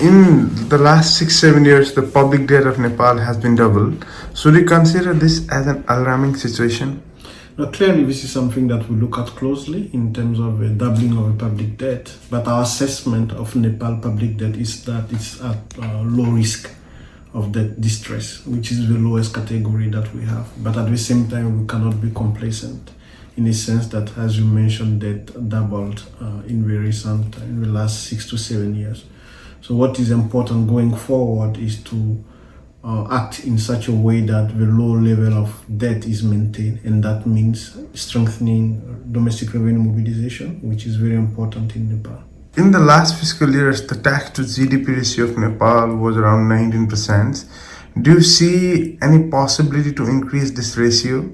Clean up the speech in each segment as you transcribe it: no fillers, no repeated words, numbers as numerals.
In the last 6-7 years, the public debt of Nepal has been doubled. Should we consider this as an alarming situation? Now, clearly, this is something that we look at closely in terms of a doubling of a public debt. But our assessment of Nepal public debt is that it's at low risk of debt distress, which is the lowest category that we have. But at the same time, we cannot be complacent in a sense that, as you mentioned, debt doubled in the last 6 to 7 years. So what is important going forward is to act in such a way that the low level of debt is maintained, and that means strengthening domestic revenue mobilization, which is very important in Nepal. In the last fiscal years, the tax to GDP ratio of Nepal was around 19%. Do you see any possibility to increase this ratio?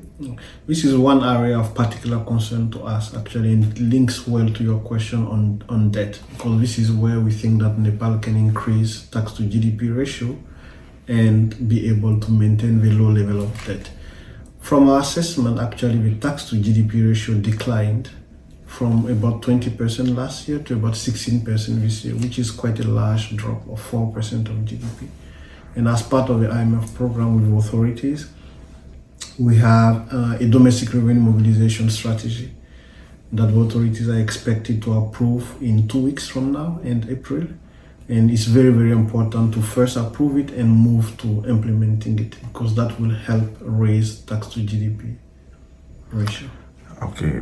This is one area of particular concern to us, actually, and it links well to your question on debt, because this is where we think that Nepal can increase tax to GDP ratio and be able to maintain the low level of debt. From our assessment, actually, the tax to GDP ratio declined from about 20% last year to about 16% this year, which is quite a large drop of 4% of GDP. And as part of the IMF program with authorities, we have a domestic revenue mobilization strategy that the authorities are expected to approve in 2 weeks from now, in April. And it's very, very important to first approve it and move to implementing it, because that will help raise tax to GDP ratio. Okay,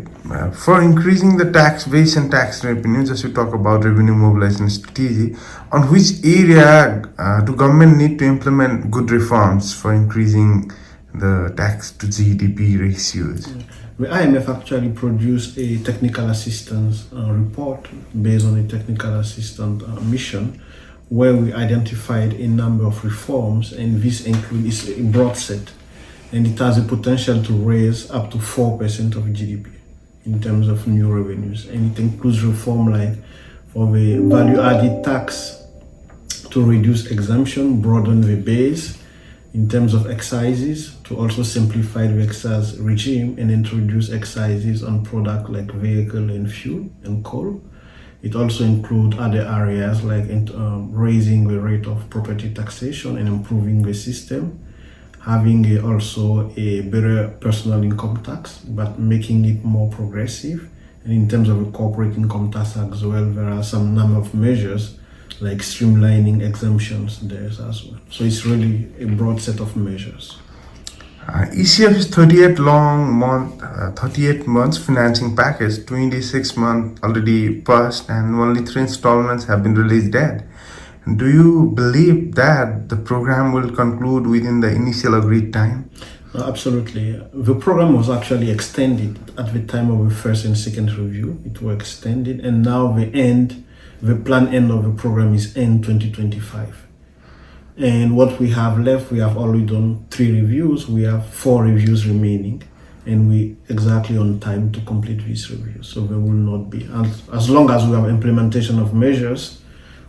for increasing the tax base and tax revenues, as you talk about revenue mobilization strategy, on which area do government need to implement good reforms for increasing the tax to GDP ratios? The IMF actually produced a technical assistance report based on a technical assistance mission, where we identified a number of reforms, and this includes a broad set, and it has a potential to raise up to 4% of GDP in terms of new revenues. And it includes reform like for the value-added tax to reduce exemption, broaden the base in terms of excises, to also simplify the excise regime and introduce excises on products like vehicle and fuel and coal. It also includes other areas like raising the rate of property taxation and improving the system, having also a better personal income tax, but making it more progressive. And in terms of a corporate income tax as well, there are some number of measures like streamlining exemptions there as well. So it's really a broad set of measures. ECF's 38 months financing package, 26 months already passed, and only 3 installments have been released yet. Do you believe that the program will conclude within the initial agreed time? Absolutely. The program was actually extended at the time of the first and second review. It was extended, and now the planned end of the program is end 2025. And what we have left, we have already done 3 reviews. We have 4 reviews remaining, and we exactly on time to complete these reviews. So there will not be, as long as we have implementation of measures,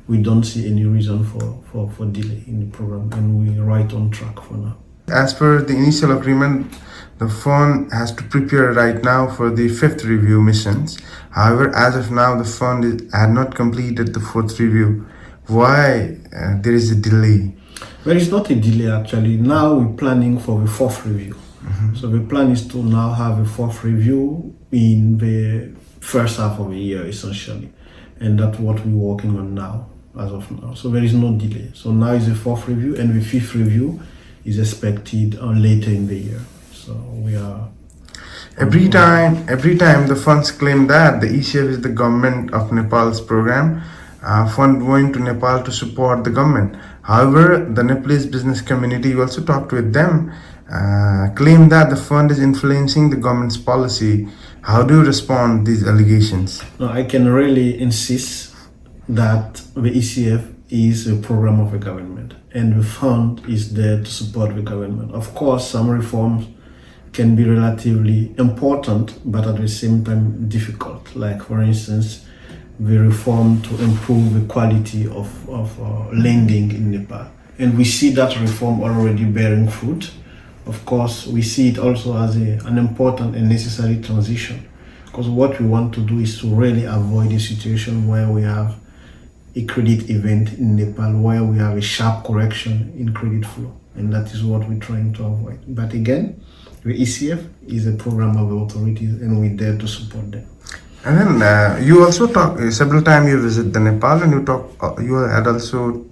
we don't see any reason for delay in the program, and we're right on track for now. As per the initial agreement, the fund has to prepare right now for the 5th review missions. However, as of now, the fund had not completed the 4th review. Why there is a delay? Well, it's not a delay actually. Now we're planning for the 4th review. So the plan is to now have a 4th review in the first half of the year essentially. And that's what we're working on now, as of now. So there is no delay. So now is the 4th review, and the 5th review is expected later in the year. So we are... Every time the funds claim that the ECF is the government of Nepal's program, fund going to Nepal to support the government. However, the Nepalese business community, you also talked with them, claim that the fund is influencing the government's policy. How do you respond to these allegations? No, I can really insist that the ECF is a program of the government, and the fund is there to support the government. Of course, some reforms can be relatively important, but at the same time difficult. Like, for instance, the reform to improve the quality of lending in Nepal. And we see that reform already bearing fruit. Of course, we see it also as an important and necessary transition, because what we want to do is to really avoid a situation where we have a credit event in Nepal where we have a sharp correction in credit flow, and that is what we're trying to avoid. But again, the ECF is a program of the authorities, and we're there to support them. And then you also talk several times. You visit the Nepal, and you had also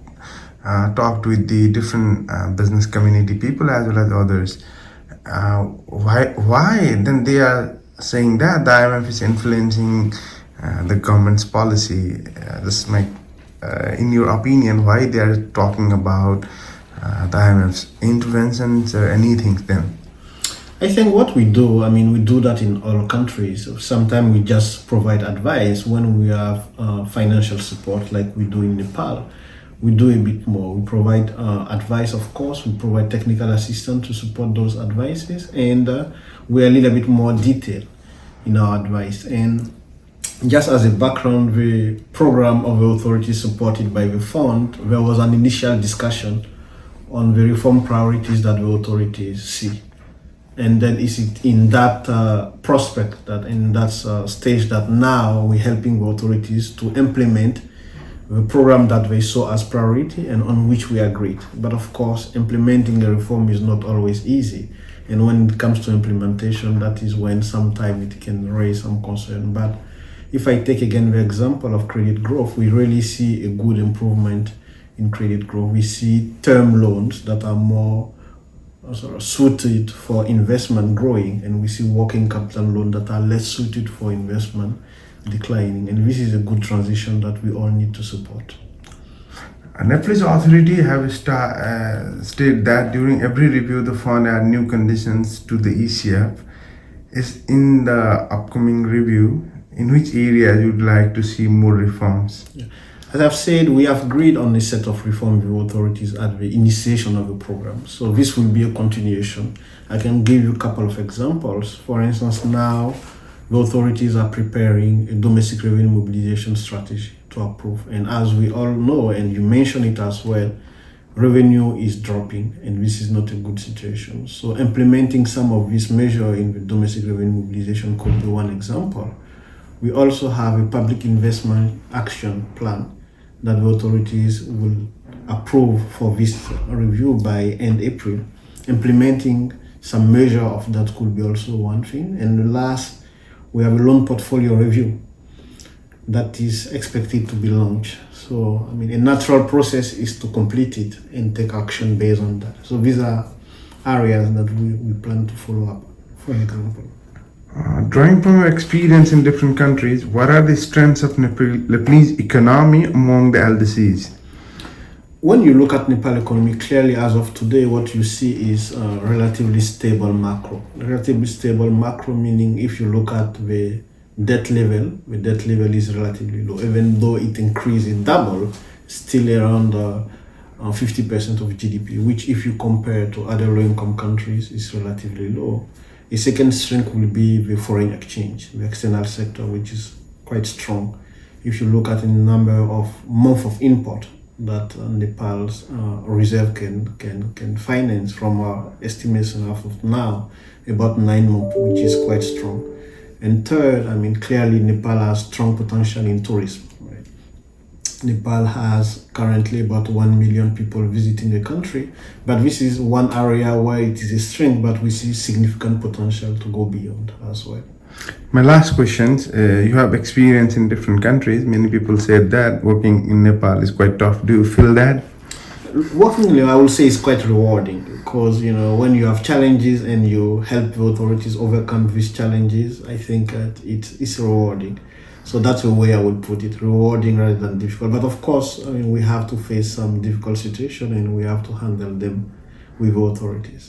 talked with the different business community people as well as others. Why then they are saying that the IMF is influencing the government's policy? In your opinion, why they are talking about the IMF's interventions or anything then? I think what we do, we do that in all countries. Sometimes we just provide advice when we have financial support, like we do in Nepal. We do a bit more. We provide advice, of course. We provide technical assistance to support those advices, and we're a little bit more detailed in our advice. And just as a background, the program of the authorities supported by the fund, there was an initial discussion on the reform priorities that the authorities see. And then it's in that prospect, that in that stage, that now we're helping the authorities to implement the program that they saw as priority and on which we agreed. But of course, implementing a reform is not always easy. And when it comes to implementation, that is when sometimes it can raise some concern. But if I take again the example of credit growth, we really see a good improvement in credit growth. We see term loans that are more sort of suited for investment growing, and we see working capital loans that are less suited for investment declining. And this is a good transition that we all need to support. Nepalese authority have stated that during every review, the fund add new conditions to the ECF. Is in the upcoming review, in which areas you'd like to see more reforms? Yeah. As I've said, we have agreed on a set of reform with authorities at the initiation of the program. So this will be a continuation. I can give you a couple of examples. For instance, now the authorities are preparing a domestic revenue mobilization strategy to approve. And as we all know, and you mentioned it as well, revenue is dropping, and this is not a good situation. So implementing some of these measures in the domestic revenue mobilization could be one example. We also have a public investment action plan that the authorities will approve for this review by end April. Implementing some measure of that could be also one thing. And the last, we have a loan portfolio review that is expected to be launched. So, a natural process is to complete it and take action based on that. So these are areas that we plan to follow up, for example. Drawing from your experience in different countries, what are the strengths of Nepalese economy among the LDCs? When you look at Nepal economy, clearly as of today, what you see is relatively stable macro. Relatively stable macro meaning if you look at the debt level is relatively low. Even though it increased double, still around 50% of GDP, which if you compare to other low-income countries is relatively low. A second strength will be the foreign exchange, the external sector, which is quite strong. If you look at the number of months of import that Nepal's reserve can finance, from our estimation as of now, about 9 months, which is quite strong. And third, clearly Nepal has strong potential in tourism. Right? Nepal has currently about 1 million people visiting the country, but this is one area where it is a strength, but we see significant potential to go beyond as well. My last question, you have experience in different countries. Many people said that working in Nepal is quite tough. Do you feel that? Working, I will say, is quite rewarding because, when you have challenges and you help the authorities overcome these challenges, I think it's rewarding. So that's the way I would put it, rewarding rather than difficult. But of course, we have to face some difficult situations and we have to handle them with authorities.